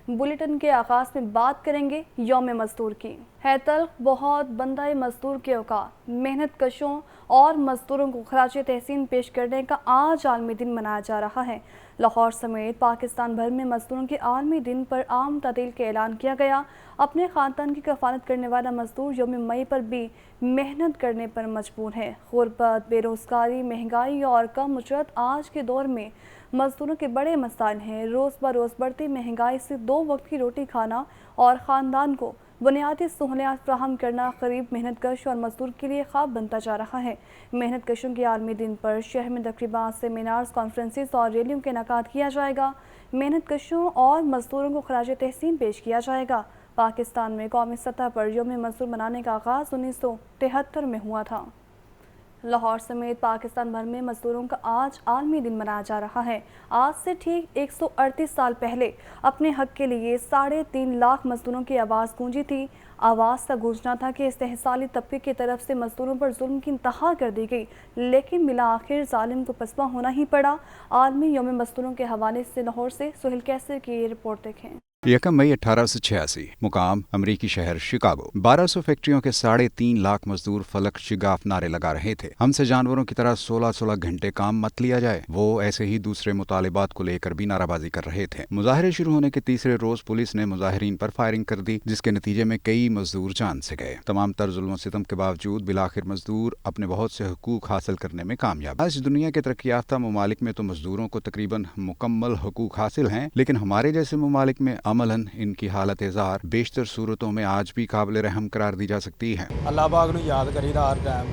Bulletin के आगाज में बात करेंगे यौम मजदूर की। है तल्ख बहुत बंदा मजदूर के औकात, मेहनत कशों और मजदूरों को खराज तहसीन पेश करने का आज आलमी दिन मनाया जा रहा है। लाहौर समेत पाकिस्तान भर में मजदूरों के आलमी दिन पर आम तातील का ऐलान किया गया। अपने ख़ानदान की कफालत करने वाला मजदूर यौम मई पर भी मेहनत करने पर मजबूर है। गुर्बत, बेरोज़गारी, महंगाई और कम उजरत आज के दौर में मजदूरों के बड़े मसाइल हैं। रोज़ बरोज़ बढ़ती महंगाई से 2 वक्त की रोटी खाना और ख़ानदान को बुनियादी सहूलियात फराहम करना गरीब मेहनत कश और मजदूर के लिए ख्वाब बनता जा रहा है। मेहनत कशों के आलमी दिन पर शहर में तकरीबात, सेमिनार्स, कॉन्फ्रेंसेस और रैलियों का इनेकाद किया जाएगा। मेहनत कशों और मजदूरों को खराज तहसीन पेश किया जाएगा। पाकिस्तान में कौमी सतह पर यौम मजदूर मनाने का आगाज़ 1973 में हुआ था। लाहौर समेत पाकिस्तान भर में मजदूरों का आज आलमी दिन मनाया जा रहा है। आज से ठीक 138 साल पहले अपने हक के लिए 3.5 लाख मजदूरों की आवाज़ गूंजी थी। आवाज़ का गूंजना था कि इस्तेहसाली तबके की तरफ से मजदूरों पर जुल्म की इंतहा कर दी गई, लेकिन मिला आखिर जालिम को पसपा होना ही पड़ा। आलमी यौम मजदूरों के हवाले से लाहौर से सुहेल कैसर की ये रिपोर्ट देखें। 1 मई 1886 मुकाम अमरीकी शहर शिकागो। 1200 फैक्ट्रियों के 3.5 लाख मजदूर फलक शिगाफ नारे लगा रहे थे। हमसे जानवरों की तरह 16-16 घंटे काम मत लिया जाए। वो ऐसे ही दूसरे मुतालिबात को लेकर भी नाराबाजी कर रहे थे। मुजाहरे शुरू होने के तीसरे रोज पुलिस ने मुजाहिरीन पर फायरिंग कर दी, जिसके नतीजे में कई मजदूर जान से गए। तमाम तर जुल्म सितम के बावजूद बिलाखिर मजदूर अपने बहुत से हुकूक हासिल करने में कामयाब। आज दुनिया के तरक्की याफ्ता ममालिक में तो मजदूरों को तकरीबन मुकम्मल हुकूक हासिल हैं, लेकिन हमारे जैसे ममालिक में अमलन इनकी हालत जार बेशतर सूरतों में आज भी काबिल रहम करार दी जा सकती है। अल्लाह पाक नूं याद करीदा हर टाइम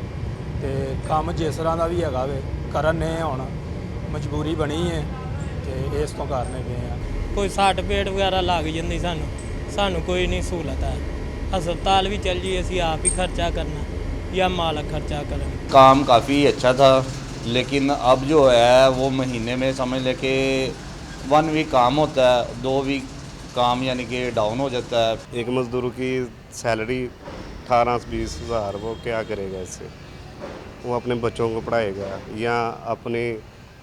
ते काम जिस तरह का भी हैगा वे करने हुण मजबूरी बनी है ते इस तो करने पे हैं। कोई सट पेट वगैरह लग जाती सानू कोई नहीं सहूलत है। हस्पताल भी चल जी असी आप ही खर्चा करना या मालक खर्चा करें। काम काफ़ी अच्छा था, लेकिन अब जो है वो महीने में समझ ले कि 1 वीक काम होता है, 2 वीक काम यानी कि डाउन हो जाता है। एक मज़दूर की सैलरी 18 से 20 हज़ार, वो क्या करेगा इससे? वो अपने बच्चों को पढ़ाएगा या अपने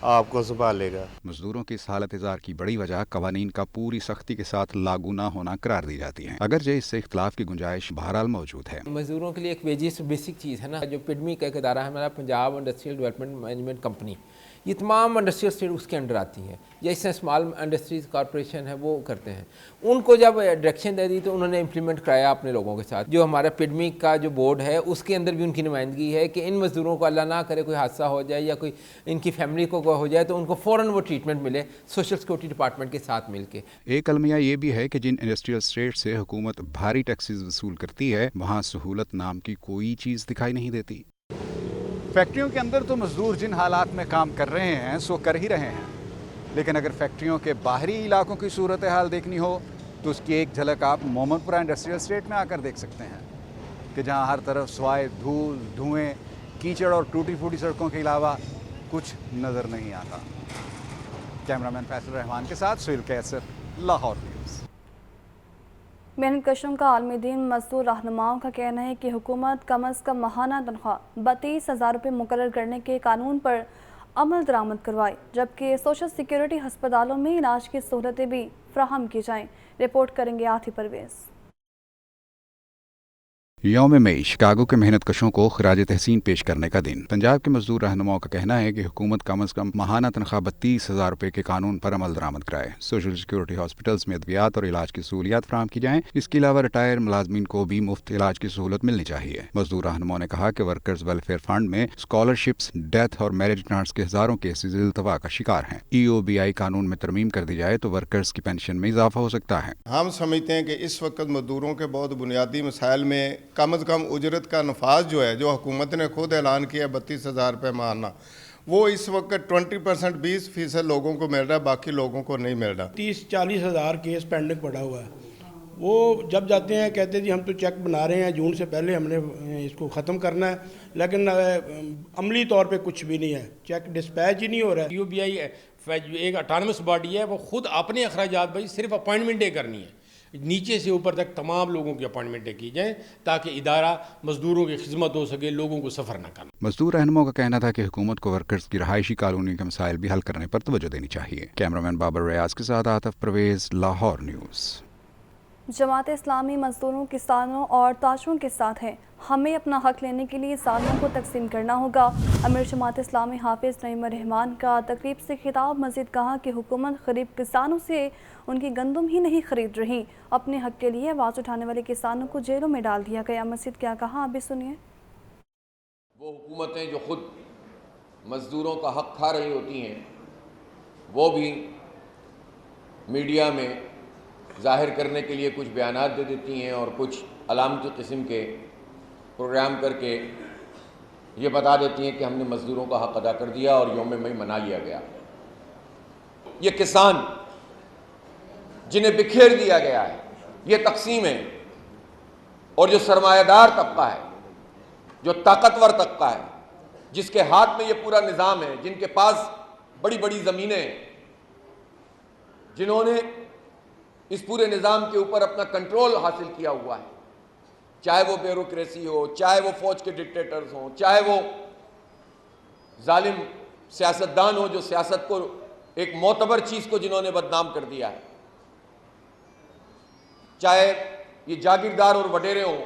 आप को संभालेगा? मजदूरों की इस हालत जार की बड़ी वजह कवानीन का पूरी सख्ती के साथ लागू न होना करार दी जाती है, अगरचे इससे इख्तलाफ की गुंजाइश बहरहाल मौजूद है। मजदूरों के लिए एक वेजेस बेसिक चीज़ है ना, जो पिडमी का एक इदारा है हमारा, Punjab industrial development management company, ये तमाम इंडस्ट्रियल स्टेट उसके अंडर आती हैं। जैसे स्मॉल इंडस्ट्रीज कॉरपोरेशन है वो करते हैं। उनको जब डायरेक्शन दे दी तो उन्होंने इम्प्लीमेंट कराया अपने लोगों के साथ। जो हमारा पिडमी का जो बोर्ड है उसके अंदर भी उनकी नुमाइंदगी है कि इन मजदूरों को अल्लाह ना करे कोई हादसा हो जाए या कोई इनकी फैमिली को हो जाए तो उनको फ़ौरन वो ट्रीटमेंट मिले सोशल सिक्योरिटी डिपार्टमेंट के साथ मिलके। एक अलमिया ये भी है कि जिन इंडस्ट्रियल स्टेट से हुकूमत भारी टैक्सेस वसूल करती है, वहाँ सहूलत नाम की कोई चीज़ दिखाई नहीं देती। फैक्ट्रियों के अंदर तो मजदूर जिन हालात में काम कर रहे हैं सो कर ही रहे हैं, लेकिन अगर फैक्ट्रियों के बाहरी इलाकों की सूरत हाल देखनी हो तो उसकी एक झलक आप मोहम्मदपुरा इंडस्ट्रियल स्टेट में आकर देख सकते हैं कि जहां हर तरफ सवाए धूल, धुएं, कीचड़ और टूटी फूटी सड़कों के अलावा कुछ नज़र नहीं आता। कैमरामैन फैसल रहमान के साथ सुहेल कैसर, लाहौर न्यूज़। मेहनत कशों का आलमी दिन मजदूर रहनुमाओं का कहना है कि हुकूमत कम अज़ कम माहाना तनख्वाह 32,000 रुपये मुकर्रर करने के कानून पर अमल दरामद करवाए, जबकि सोशल सिक्योरिटी अस्पतालों में इलाज की सहूलतें भी फ्राहम की जाएं। रिपोर्ट करेंगे आथी परवेज़। यौम मई शिकागो के मेहनत कशों को खराज तहसीन पेश करने का दिन। पंजाब के मजदूर रहनुमाओं का कहना है कि हुकूमत कम अज़ कम माहाना तनख्वाह 32,000 रुपये के कानून पर अमल दरामद कराए, सोशल सिक्योरिटी हॉस्पिटल्स में अद्वियात और इलाज की सहूलियात फराहम की जाएं। इसके अलावा रिटायर मुलाजमीन को भी मुफ्त इलाज की सहूलत मिलनी चाहिए। मजदूर रहनुमाओं ने कहा कि वर्कर्स वेलफेयर फंड में स्कॉलरशिप्स, डेथ और मैरिज ग्रांट्स के हज़ारों केसेज इल्तवा का शिकार हैं। EOBI कानून में तरमीम कर दी जाए तो वर्कर्स की पेंशन में इजाफा हो सकता है। हम समझते हैं कि इस वक्त मजदूरों के बहुत बुनियादी मसाइल में कम अज़ कम उजरत का नफाज जो है, जो हुकूमत ने खुद ऐलान किया 32,000 रुपये मारना, वो इस वक्त 20% 20% लोगों को मिल रहा है, बाकी लोगों को नहीं मिल रहा। 30-40 हज़ार केस पेंडिंग पड़ा हुआ है। वो जब जाते हैं कहते हैं जी हम तो चेक बना रहे हैं, जून से पहले हमने इसको ख़त्म करना है, लेकिन अमली तौर पे कुछ भी नहीं है, चेक डिस्पैच ही नहीं हो रहा है। UBI एक ऑटोनमस बॉडी है, वो खुद अपने अखराजात भाई सिर्फ अपॉइंटमेंट डे करनी है। नीचे से ऊपर तक तमाम लोगों की अपॉइंटमेंटें की जाएँ ताकि इदारा मज़दूरों की खिदमत हो सके, लोगों को सफ़र न करना। मजदूर रहनुमाओं का कहना था कि हुकूमत को वर्कर्स की रहायशी कॉलोनी के मसाइल भी हल करने पर तवज्जो देनी चाहिए। कैमरामैन बाबर रियाज के साथ आतिफ परवेज, लाहौर न्यूज़। जमात इस्लामी मजदूरों, किसानों और ताजरों के साथ है। हमें अपना हक लेने के लिए सालों को तकसीम करना होगा। अमीर जमात इस्लामी हाफिज नईम रहमान का तकरीब से खिताब मजीद कहा कि हुकूमत गरीब किसानों से उनकी गंदम ही नहीं खरीद रही, अपने हक के लिए आवाज़ उठाने वाले किसानों को जेलों में डाल दिया गया। मजीद क्या कहा, अभी सुनिए। वो हुकूमतें जो खुद मज़दूरों का हक खा रही होती हैं, वो भी मीडिया में ज़ाहिर करने के लिए कुछ बयानात दे देती हैं और कुछ अलामती किस्म के प्रोग्राम करके ये बता देती हैं कि हमने मज़दूरों का हक अदा कर दिया और यौम मई मना लिया गया। ये किसान जिन्हें बिखेर दिया गया है, ये तकसीम है, और जो सरमायादार तबका है, जो ताकतवर तबका है, जिसके हाथ में ये पूरा निज़ाम है, जिनके पास बड़ी बड़ी ज़मीनें हैं, जिन्होंने इस पूरे निज़ाम के ऊपर अपना कंट्रोल हासिल किया हुआ है, चाहे वो ब्यूरोक्रेसी हो, चाहे वो फौज के डिक्टेटर्स हों, चाहे वो जालिम सियासतदान हो जो सियासत को एक मोतबर चीज़ को जिन्होंने बदनाम कर दिया है, चाहे ये जागीरदार और वडेरे हों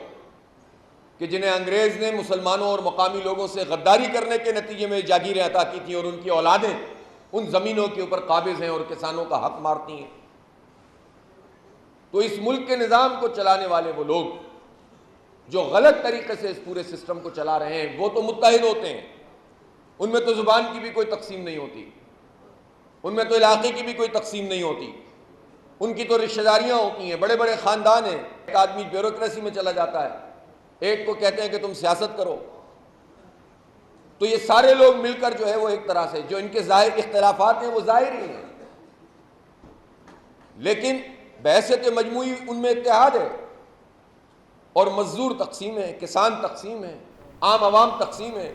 कि जिन्हें अंग्रेज़ ने मुसलमानों और मकामी लोगों से गद्दारी करने के नतीजे में जागीरें अता की थी और उनकी औलादें उन ज़मीनों के ऊपर काबिज़ हैं और किसानों का हक मारती हैं। तो इस मुल्क के निज़ाम को चलाने वाले वो लोग जो गलत तरीके से इस पूरे सिस्टम को चला रहे हैं, वो तो मुत्तहिद होते हैं, उनमें तो ज़ुबान की भी कोई तकसीम नहीं होती, उनमें तो इलाके की भी कोई तकसीम नहीं होती, उनकी तो रिश्तेदारियाँ होती हैं, बड़े बड़े ख़ानदान हैं। एक आदमी ब्यूरोक्रेसी में चला जाता है, एक को कहते हैं कि तुम सियासत करो, तो ये सारे लोग मिलकर जो है वो एक तरह से जो इनके ज़ाहिर इख्तिलाफात हैं वो ज़ाहिर ही हैं, लेकिन बहसियत मजमूई उनमें इत्तेहाद है। और मजदूर तकसीम है, किसान तकसीम है, आम आवाम तकसीम है।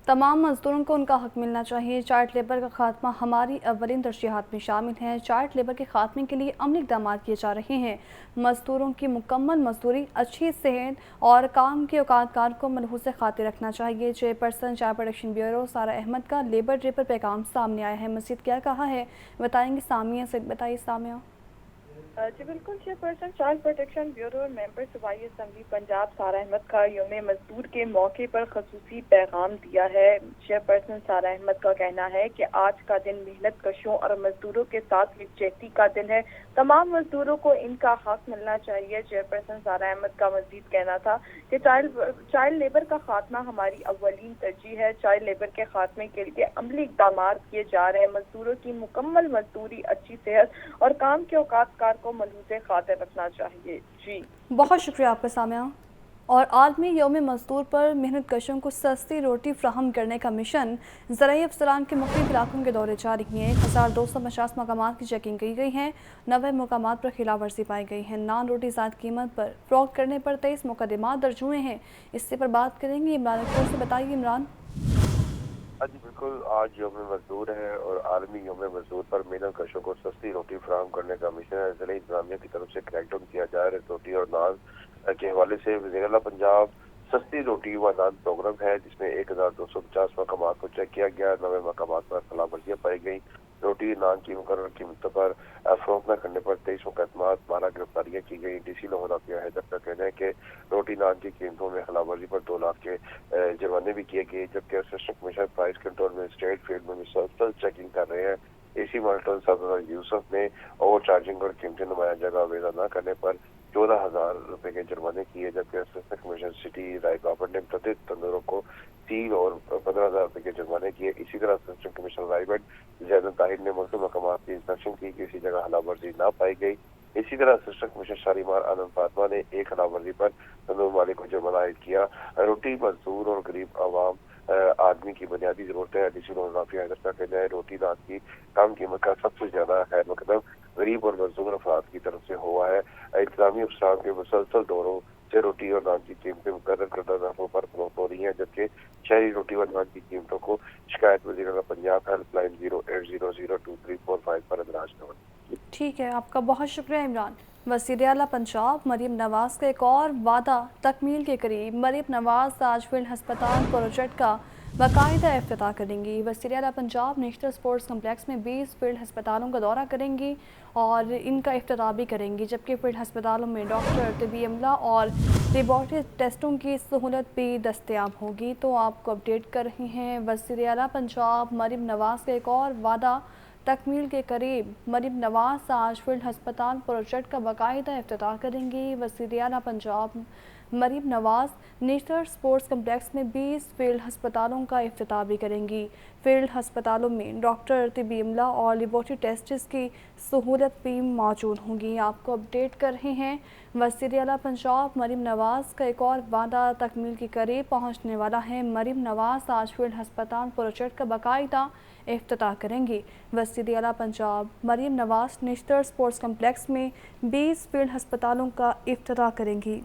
तमाम मजदूरों को उनका हक मिलना चाहिए। चाइल्ड लेबर का खात्मा हमारी अवलिन तरजीहात में शामिल है। चाइल्ड लेबर के खात्मे के लिए अमली इक़दाम किए जा रहे हैं। मजदूरों की मुकम्मल मजदूरी, अच्छी सेहत और काम के औकात को मलहूज़ खातिर रखना चाहिए। चेयरपर्सन चाइल्ड प्रोटेक्शन ब्यूरो सारा अहमद का लेबर डे पर पैगाम सामने आया है। मज़ीद क्या कहा है बताएंगे सामिया से। बताइए सामिया। जी बिल्कुल, चेयरपर्सन चाइल्ड प्रोटेक्शन ब्यूरो और मेंबर सूबाई असम्बली पंजाब सारा अहमद का यौम मजदूर के मौके पर खसूसी पैगाम दिया है। चेयरपर्सन सारा अहमद का कहना है कि आज का दिन मेहनत कशों और मजदूरों के साथ यकजहती का दिन है। तमाम मजदूरों को इनका हक मिलना चाहिए। चेयरपर्सन सारा अहमद का मजीद कहना था कि चाइल्ड लेबर का खात्मा हमारी अव्वलीन तरजीह है। चाइल्ड लेबर के खात्मे के लिए अमली इक़दाम किए जा रहे हैं। मजदूरों की मुकम्मल मजदूरी, अच्छी सेहत और काम के औकात को मलहूज़ खातिर रखना चाहिए। जी बहुत शुक्रिया आपका सामिया। और आलमी यौम मजदूर पर मेहनत कशों को सस्ती रोटी फ्राहम करने का मिशन ज़राई अफसरान के मुख्तलिफ इलाकों के दौरे जारी हैं। 1250 मकामात की चेकिंग की गई है। 90 मकामात पर खिलाफ वर्जी पाई गई है। नान रोटी ज़ायद कीमत पर फ़रोख्त करने पर 23 मुकदमात दर्ज हुए हैं। इससे पर बात करेंगे इमरान अकबर से। बताइए इमरान। जी बिल्कुल, आज यौम मजदूर है और आलमी यौम मजदूर पर मेहनत कशों को सस्ती रोटी फराहम करने का मिशन ज़िला इंतजामिया की तरफ से क्रैकडाउन किया जा रहा है। रोटी और नान के हवाले से वज़ीर-ए-आला पंजाब सस्ती रोटी व नान प्रोग्राम है जिसमें 1250 मकामात को चेक किया गया। 90 मकामात पर खिलाफ वर्जियाँ पाई गई। रोटी नान की मुकर्रर कीमतों पर फरोख्त न करने पर 23 मुकदमात, 12 गिरफ्तारियाँ की गई। डीसी लाहौर आफिया हैदर का कहना है कि रोटी नान की कीमतों में खिलाफ वर्जी पर 2 लाख के जुर्माने भी किए गए, जबकि असिस्टेंट कमिश्नर प्राइस कंट्रोल में स्टेट फील्ड में मुसलसल चेकिंग कर रहे हैं। एसी मॉनिटर सदर यूसुफ ने ओवर चार्जिंग और कीमती नुमाया जगह अवेजा न करने पर 14,000 रुपए के जुर्माने किए, जबकि असिस्टेंट कमिश्नर सिटी राय बाबर ने मुतअद्दिद तंदूरों को 3 और 15,000 रुपए के जुर्माने किए। इसी तरह असिस्टेंट कमिश्नर रायगढ़ ज़ैनुल ताहिर ने मुल्क मकामात की इंस्पेक्शन की, किसी जगह खिलाफ वर्जी न पाई गई। इसी तरह असिस्टेंट कमिश्नर शालीमार आनंद फातमा ने एक खिलाफ वर्जी पर तंदूर मालिक को जुर्माना आयद किया। रोटी मजदूर और गरीब आवाम आदमी की बुनियादी जरूरत है। डीसी लाहौर आफिया हैदर का कहना है रोटी नान की कम कीमत का सबसे ज्यादा खैर मकदम गरीब और मजदूर अफराद की तरफ से हुआ है। इंतजामी अफसरान के मुसलसल दौरों से रोटी और नान की कीमतें मुकर्रर करदा दरों पर फरोख्त हो रही हैं, जबकि शहरी रोटी और नान की कीमतों को शिकायत वज़ीर-ए-आला पंजाब हेल्पलाइन 0800023455 पर इंदराज करवाएं। ٹھیک ہے، آپ کا بہت شکریہ عمران۔ وزیر اعلیٰ پنجاب مریم نواز کا ایک اور وعدہ تکمیل کے قریب۔ مریم نواز آج فیلڈ ہسپتال پروجیکٹ کا باقاعدہ افتتاح کریں گی۔ وزیر اعلیٰ پنجاب نیشنل سپورٹس کمپلیکس میں 20 فیلڈ ہسپتالوں کا دورہ کریں گی اور ان کا افتتاح بھی کریں گی، جبکہ فیلڈ ہسپتالوں میں ڈاکٹر، طبی عملہ اور لیبارٹری ٹیسٹوں کی سہولت بھی دستیاب ہوگی۔ تو آپ کو اپڈیٹ کر رہی ہیں وزیر اعلیٰ پنجاب مریم نواز کا ایک اور وعدہ تکمیل کے قریب۔ مریم نواز آج فیلڈ ہسپتال پروجیکٹ کا باقاعدہ افتتاح کریں گی۔ وزیر اعلیٰ Punjab Maryam Nawaz national sports complex میں 20 فیلڈ ہسپتالوں کا افتتاح بھی کریں گی۔ فیلڈ ہسپتالوں میں ڈاکٹر، طبی عملہ اور لیبارٹری ٹیسٹس کی سہولت بھی موجود ہوں گی۔ آپ کو اپڈیٹ کر رہے ہیں وزیر اعلیٰ پنجاب مریم نواز کا ایک اور وعدہ تکمیل کے قریب پہنچنے والا ہے۔ مریم نواز آج فیلڈ ہسپتال پروجیکٹ کا باقاعدہ افتتاح کریں گی۔ وزیر اعلیٰ Punjab Maryam Nawaz national sports complex میں 20 فیلڈ ہسپتالوں کا افتتاح کریں گی۔